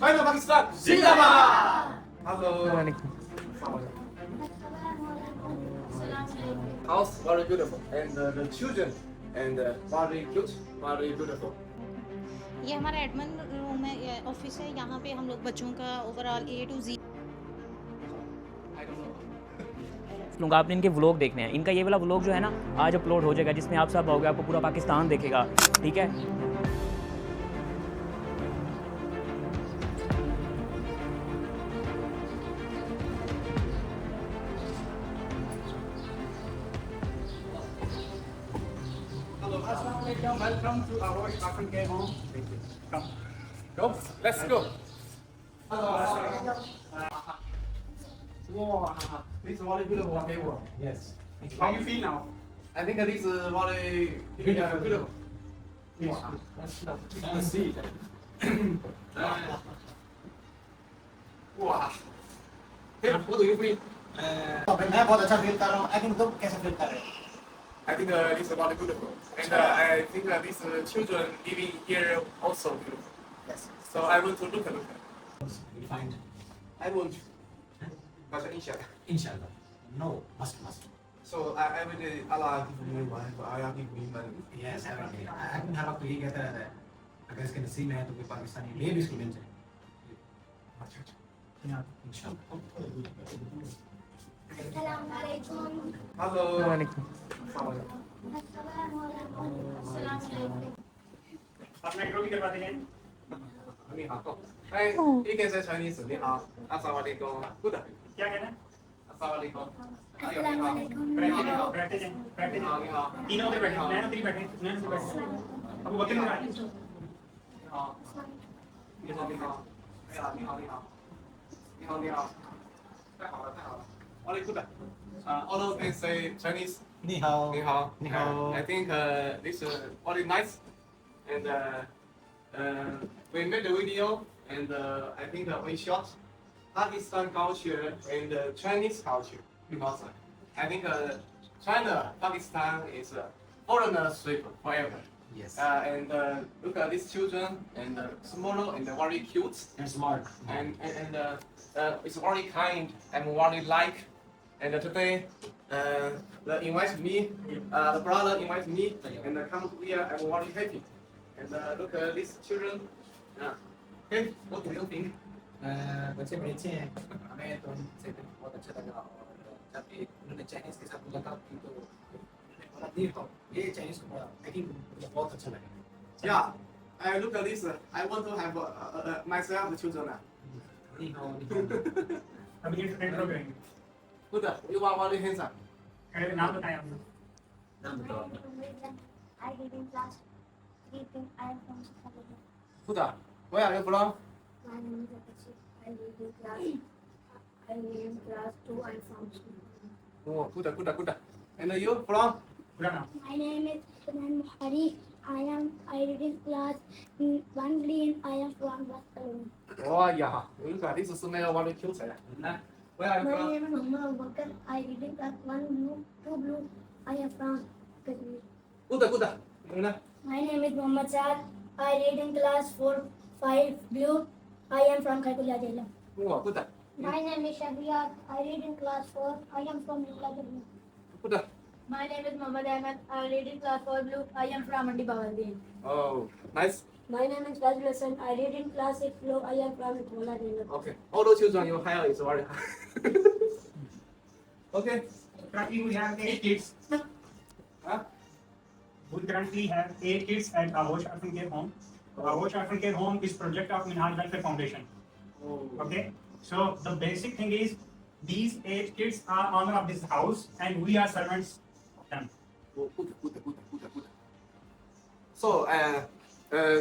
China, Pakistan, Zindabad. Hello. House very beautiful, and the children and very cute, very beautiful. ये हमारा admin room है, ये office है। यहाँ पे हम लोग बच्चों का overall A to Z I don't know. लूँगा। आपने इनके व्लॉग देखने हैं। इनका ये वाला व्लॉग जो है ना आज अपलोड हो जाएगा, जिसमें आप सब आओगे, आपको पूरा पाकिस्तान देखेगा, ठीक है। Hello, Assalamualaikum. Welcome to our African home. Thank you. Come. Go. Let's go. Hello. Wow. This is very beautiful table. Yes. How you feel now? I think this is very beautiful. Wow. Let's see. Wow. Hey, what do you feel? मैं बहुत अच्छा feel कर रहा हूँ। I think तुम कैसे feel कर रहे हो? I think this is very beautiful, and I think these children living here also beautiful. Yes. So I want to look at it. We find. I want. But inshallah. Inshallah. No. Must. So every day Allah give me wife, Allah give me money. Yes. Every day. I think हर वक्त यही कहता रहता है। अगर इसके नसीब में है तो कोई पाकिस्तानी ले भी इसको मिल जाए। इंशाल्लाह। Hello. अपना इंट्रो भी करवाते हैं। 你好。哎，你can say Chinese. 你好。Assalamualaikum. Good. क्या कहना है? Assalamualaikum. बैठे जाएं। 你好，你好。 तीनों उधर बैठे, नैन उधर बैठे, नैन उधर बैठे। अबू बकर उधर आए।你好。你好，你好。哎呀，你好，你好。你好，你好。太好了，太好了。Very good. Although they say Chinese. 你好。你好，你好。 I think this is very nice, and we made the video, and I think we shot Pakistan culture and Chinese culture because I think China, Pakistan is foreigners trip forever. Yes. And look at these children and small and very cute, And smart. and it's very kind and very like. And today, they invite me, the brother invite me, and come here. I'm very happy. And look at these children. Okay, what do you think? बच्चे बड़े अच्छे हैं। हमें तो उनसे बहुत अच्छा लगा और जब भी उन्होंने चाइनीज के साथ मुलाकात की तो उन्होंने बोला देखो ये चाइनीज को पढ़ा। आई थिंक मुझे बहुत अच्छा लगा। Yeah, I look at this. I want to have myself the children now. नहीं हो। अभी इंट्रो करेंगे। Good, you are very handsome. नाम बताएं आप। नाम बताओ। I did in class 3 thing I am from Chicago. Good, where are you from? My name is Akashi. I did in class 2 I am from Chicago. Oh, good. And you from? पूरा नाम। My name is Sunan Muhari. I did in class 1 green. I am from Barcelona. Oh yeah, look at this smell very cute. Where are you My from? name is Muhammad Bakar. I did in class 1 blue, 2 blue. I am from Kashmir. Good. You know? My name is Muhammad Saad. I read in class 4, 5 blue. I am from Kharkulia Jailam. Oh, good. My name is Shahriar. I read in class 4. I am from Nukla Jailam. Good. My name is Mohammad Ahmed. I read in class 4 blue. I am from Mandi Bawaldin. Oh, nice. My name is Fazil Hassan. I read in class 6 blue. I am from Nukla Jailam. Okay. All those children your hair is very high. Okay. Currently we have 8 kids. Huh? We currently have 8 kids at Ahosh Orphan Care Home. Ahosh Orphan Care Home is project of Minhaj Welfare Foundation. Oh. Okay. So the basic thing is these 8 kids are owner of this house and we are servants of them. Oh, good. So,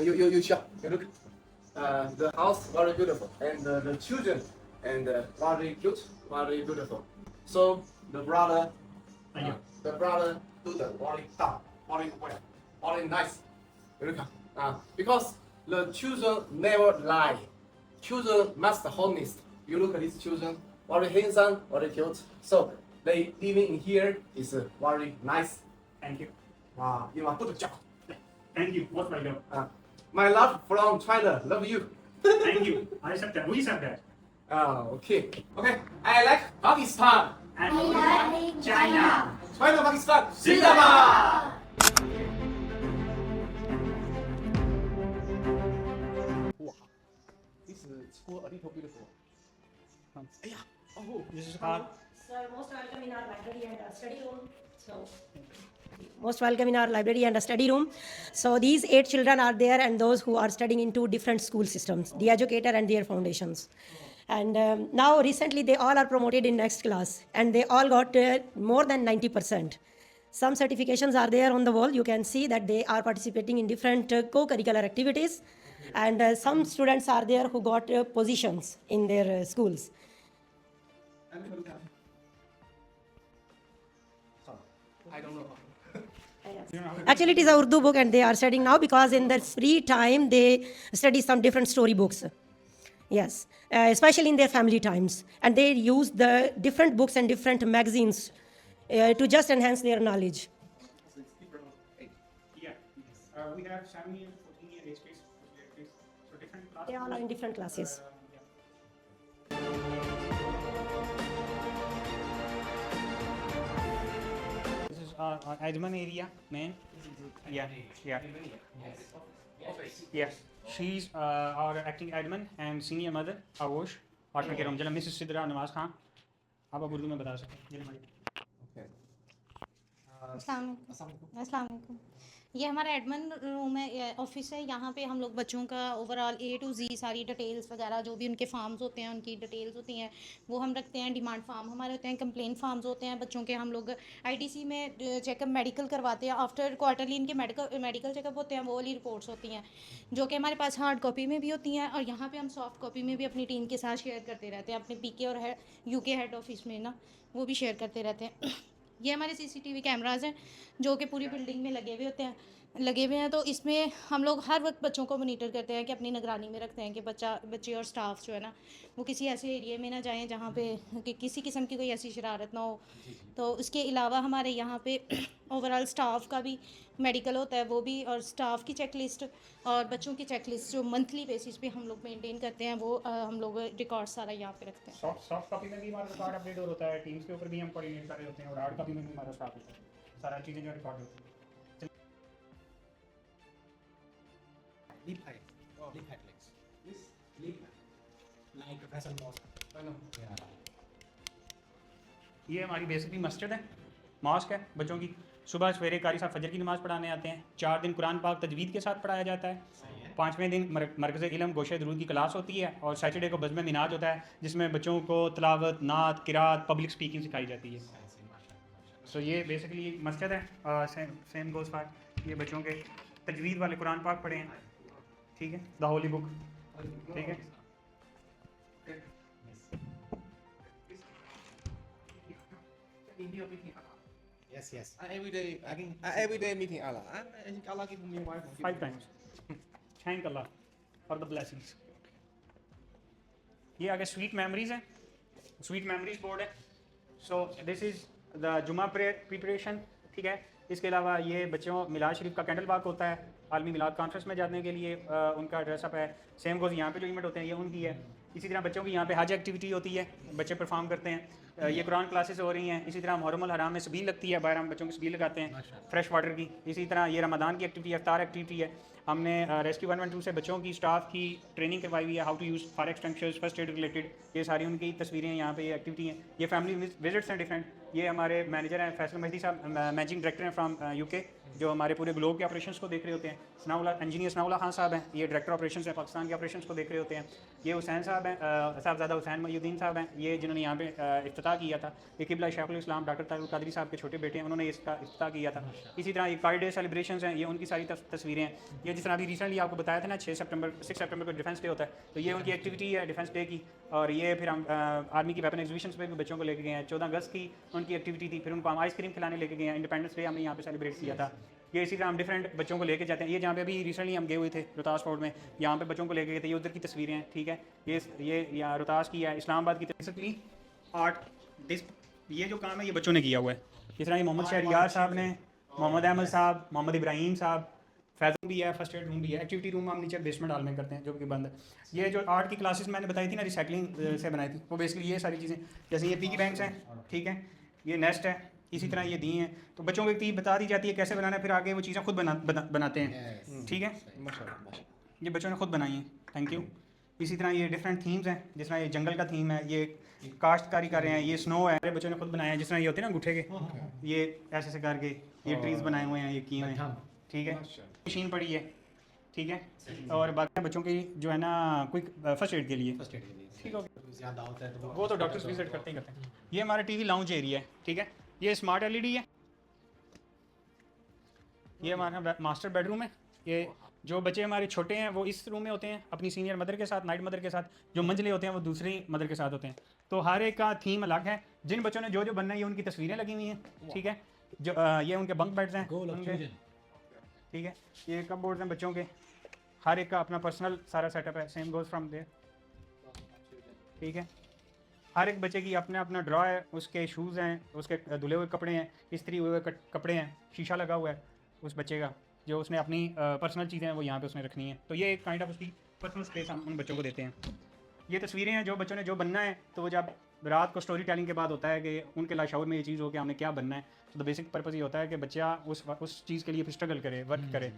you shop. You look. The house very beautiful, and the children and very cute, very beautiful. So the brother, Thank you. the brother do the very tough, very well, very nice. You look. Because the children never lie. Children must honest. You look at these children, very handsome, very cute. So they living in here is very nice. Thank you. Wow, you are good job. Thank you. Most welcome. My love from China. Love you. Thank you. I accept that. We accept that. Okay. Okay. I like Pakistan. And like China. China, Pakistan. Zindabad. 哇，this is school a little beautiful. 哎呀，哦 This is our Sir, most welcome in our library and study room. Most welcome in our library and study room. So these 8 children are there, and those who are studying in 2 different school systems, the educator and their foundations. And now recently they all are promoted in next class, and they all got more than 90%. Some certifications are there on the wall. You can see that they are participating in different co-curricular activities, and some students are there who got positions in their schools. I don't know. Actually, it is a Urdu book, and they are studying now because in their free time they study some different story books. Yes, especially in their family times, and they use the different books and different magazines to just enhance their knowledge. yeah. We have 7 years, 14 years, 8 kids, 48 kids. So different classes. They all are in different classes. This is our admin area, main. Yeah. Yes. She's our acting admin and senior mother, Awosh. Partner के room जला Mrs Sidra Nawaz Khan. आप अब उर्दू में बता सकते हैं. ये हमारी अस्सलाम वालेकुम। ये हमारा एडमिन रूम है, ऑफिस है। यहाँ पे हम लोग बच्चों का ओवरऑल A to Z सारी डिटेल्स वगैरह जो भी उनके फार्म्स होते हैं, उनकी डिटेल्स होती हैं, वो हम रखते हैं। डिमांड फार्म हमारे होते हैं, कंप्लेंट फार्म्स होते हैं बच्चों के। हम लोग ITC में चेकअप मेडिकल करवाते हैं। आफ्टर क्वार्टरली इनके मेडिकल चेकअप होते हैं, वो वाली रिपोर्ट्स होती हैं जो कि हमारे पास हार्ड कॉपी में भी होती हैं, और यहाँ पर हम सॉफ्ट कॉपी में भी अपनी टीम के साथ शेयर करते रहते हैं। अपने PK और UK हेड ऑफिस में ना वो भी शेयर करते रहते हैं। ये हमारे CCTV कैमराज हैं जो कि पूरी बिल्डिंग में लगे हुए हैं। तो इसमें हम लोग हर वक्त बच्चों को मॉनिटर करते हैं कि अपनी निगरानी में रखते हैं कि बच्चे और स्टाफ जो है ना वो किसी ऐसे एरिया में ना जाएं जहाँ पे कि किसी किस्म की कोई ऐसी शरारत ना हो। तो उसके अलावा हमारे यहाँ पे ओवरऑल स्टाफ का भी मेडिकल होता है, वो भी, और स्टाफ की चेकलिस्ट और बच्चों की चेकलिस्ट जो मंथली बेसिस पे हम लोग मेंटेन करते हैं, वो हम लोग रिकॉर्ड सारा यहाँ पे रखते हैं। सॉफ्ट कॉपी में भी हमारा रिकॉर्ड अपडेट होता है, टीम्स के ऊपर भी हम कोऑर्डिनेट कर रहे होते हैं, और हार्ड कॉपी में भी हमारा स्टाफ होता है, सारा चीज़ें जो रिकॉर्ड होती हैं। Leap height. Leap height legs. This leap. Like vessel mosque. I know. Yeah. ये हमारी बेसिकली मस्जिद है, मॉस्क है बच्चों की। सुबह सवेरे कारी साहब फजर की नमाज़ पढ़ाने आते हैं। 4 दिन कुरान पाक तजवीद के साथ पढ़ाया जाता है। 5वें दिन मरकज़ इल्म गोशे दरूद की क्लास होती है, और सैटरडे को बज़्म मिनाज होता है जिसमें बच्चों को तलावत, नात, किरात, पब्लिक स्पीकिंग सिखाई जाती है। सो ये बेसिकली मस्जिद है। सेम गोज़ फॉर ये बच्चों के तजवीद वाले कुरान पाक पढ़े हैं, ठीक है, द होली बुक, ठीक है। India meeting Allah. Yes, yes. Every day meeting Allah. I think Allah give me wife. 5 times. Thank Allah for the blessings. ये आगे स्वीट मेमोरीज हैं, स्वीट मेमोरीज बोर्ड है। सो दिस इज़ द जुमा prayer preparation, ठीक है। इसके अलावा ये बच्चों मिलाद शरीफ का कैंडल वॉक होता है, आलमी मिलाद कॉन्फ्रेंस में जाने के लिए उनका ड्रेसअप है। सेम गोज़ यहाँ पे जो इवेंट होते हैं ये उनकी है। इसी तरह बच्चों की यहाँ पे हज एक्टिविटी होती है, बच्चे परफॉर्म करते हैं। ये कुरान क्लासेस हो रही हैं। इसी तरह मुहर्रम हराम में सबील लगती है, बाहर हम बच्चों की सबील लगाते हैं फ्रेश वाटर की। इसी तरह ये रमज़ान की एक्टिविटी है, इफ्तार एक्टिविटी है। हमने रेस्क्यू 112 से बच्चों की स्टाफ की ट्रेनिंग करवाई हुई है, how to use fire extinguishers, first aid related. ये सारी उनकी तस्वीरें यहाँ पे ये एक्टिविटी हैं। ये फैमिली विजिट्स हैं डिफरेंट। ये हमारे मैनेजर हैं फैसल महदी साहब, मैनेजिंग डायरेक्टर हैं फ्राम UK, जो हमारे पूरे ग्लोब के ऑपरेशंस को देख रहे होते हैं। इंजीनियर सनाउल्लाह खान साहब हैं, ये डायरेक्टर ऑपरेशंस हैं, पाकिस्तान के ऑपरेशंस को देख रहे होते हैं। ये हुसैन साहब हैं, साहबजादा हुसैन मयूद्दीन साहब हैं, ये जिन्होंने यहाँ पे इफ्तिताह किया था। ये किबला शेखुल इस्लाम डॉक्टर तारुल कादरी साहब के छोटे बेटे हैं, उन्होंने इसका इफ्तिताह किया था। इसी तरह ये कार्ड डे सेलिब्रेशंस हैं, ये उनकी सारी तस्वीरें हैं। ये जिस तरह अभी रिसेंटली आपको बताया था ना 6 सितंबर को डिफेंस डे होता है, तो ये उनकी एक्टिविटी है डिफेंस डे की। और ये फिर हम आर्मी की वेपन एग्जीबिशंस पे भी बच्चों को लेके गए हैं। 14 अगस्त की उनकी एक्टिविटी थी, फिर उनको हम आइसक्रीम खिलाने लेके गए हैं। इंडिपेंडेंस डे हमने यहाँ पे सेलिब्रेट किया था। ये इसी तरह हम डिफरेंट बच्चों को लेके जाते हैं। ये जहाँ पे अभी रिसेंटली हम गए हुए थे रोहतास फोर्ट में, यहाँ पे बच्चों को लेके गए थे। ये उधर की तस्वीरें हैं, ठीक है। ये यहाँ रोहतास की है, इस्लामाबाद की। बेसिकली आर्ट ये जो काम है ये बच्चों ने किया हुआ है। इस तरह ये मोहम्मद शहरियार साहब ने, मोहम्मद अहमद साहब, मोहम्मद इब्राहिम साहब, फैज़ल भी है, फर्स्ट एड रूम भी है, एक्टिविटी रूम हम नीचे बेसमेंट हॉल में करते हैं जो कि बंद है। ये जो आर्ट की क्लासेस मैंने बताई थी ना, रिसाइकलिंग से बनाई थी, वो बेसिकली ये सारी चीज़ें, जैसे ये पिगी बैंक्स हैं, ठीक है, ये नेस्ट है, इसी तरह ये दिए हैं। तो बच्चों को एक चीज़ बता दी जाती है कैसे बनाना है, फिर आगे वो चीज़ें खुद बनाते हैं, ठीक है। ये बच्चों ने खुद बनाई हैं, थैंक यू। इसी तरह ये डिफरेंट थीम्स हैं, जिस तरह ये जंगल का थीम है, ये काश्तकारी कर रहे हैं, ये स्नो है, बच्चों ने खुद बनाया है, जिस तरह ये होते हैं ना अंगूठे के, ये ऐसे से करके ये ट्रीज़ बनाए हुए हैं, ये किए हुए हैं, ठीक है। मशीन पड़ी है, ठीक है। और बाकी बच्चों की जो है ना क्विक फर्स्ट एड के लिए, ठीक है, ज़्यादा होता है तो वो तो डॉक्टर्स विजिट करते ही करते हैं। ये हमारा टीवी लाउंज एरिया है, ठीक है। ये स्मार्ट एलईडी है, ये हमारा मास्टर बेडरूम है। ये जो बच्चे हमारे छोटे हैं वो इस रूम में होते हैं अपनी सीनियर मदर के साथ, नाइट मदर के साथ। जो मंझले होते हैं वो दूसरी मदर के साथ होते हैं। तो हर एक का थीम अलग है। जिन बच्चों ने जो जो बनना है ये उनकी तस्वीरें लगी हुई हैं, ठीक है। जो ये उनके बंक बेड्स हैं उनके, ठीक है। ये कप बोर्ड्स हैं बच्चों के, हर एक का अपना पर्सनल सारा सेटअप है। सेम गोज फ्रॉम देयर, ठीक है। हर एक बच्चे की अपना अपना ड्रॉ है, उसके शूज़ हैं, उसके धुले हुए कपड़े हैं, इस्त्री हुए कपड़े हैं, शीशा लगा हुआ है उस बच्चे का, जो उसने अपनी पर्सनल चीज़ें हैं वो यहाँ पे उसने रखनी है। तो ये एक काइंड ऑफ उसकी पर्सनल स्पेस हम उन बच्चों को देते हैं। ये तस्वीरें हैं जो बच्चों ने जो बनना है, तो वो जब रात को स्टोरी टेलिंग के बाद होता है कि उनके लाशौर में ये चीज़ हो कि हमने क्या बनना है, तो द बेसिक पर्पज़ ये होता है कि बच्चा उस चीज़ के लिए फिर स्ट्रगल करे, वर्क करे।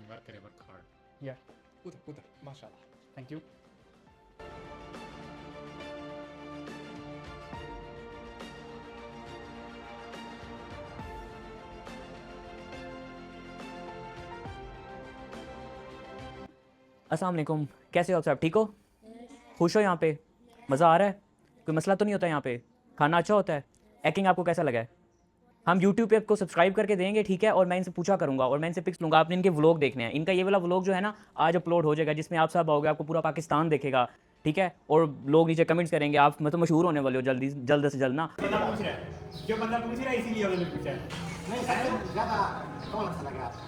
या माशाल्लाह, थैंक यू। अस्सलाम वालेकुम, कैसे हो आप सब? ठीक हो? खुश हो यहाँ पे? मज़ा आ रहा है? कोई मसला तो नहीं होता यहाँ पे? खाना अच्छा होता है? एक्टिंग आपको कैसा लगा है? हम यूट्यूब पे आपको सब्सक्राइब करके देंगे, ठीक है। और मैं इनसे पूछा करूँगा और मैं इनसे पिक्स लूँगा, आपने इनके व्लॉग देखने हैं। इनका ये वाला व्लॉग जो है ना आज अपलोड हो जाएगा, जिसमें आप सब आओगे, आपको पूरा पाकिस्तान देखेगा, ठीक है। और लोग नीचे कमेंट्स करेंगे, आप मतलब मशहूर होने वाले हो जल्द से जल्द ना। बंदा पूछ रहा है, जो बंदा पूछ रहा है इसीलिए उन्होंने पूछा है। ज़्यादा कौन अच्छा लगा आपको?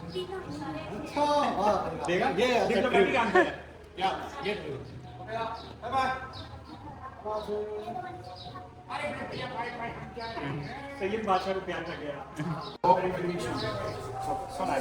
देखा ये डिप्लोमेटिक आंसर है। या ये बाय बाय। सैयद बादशाह को प्यार कर गया। सोना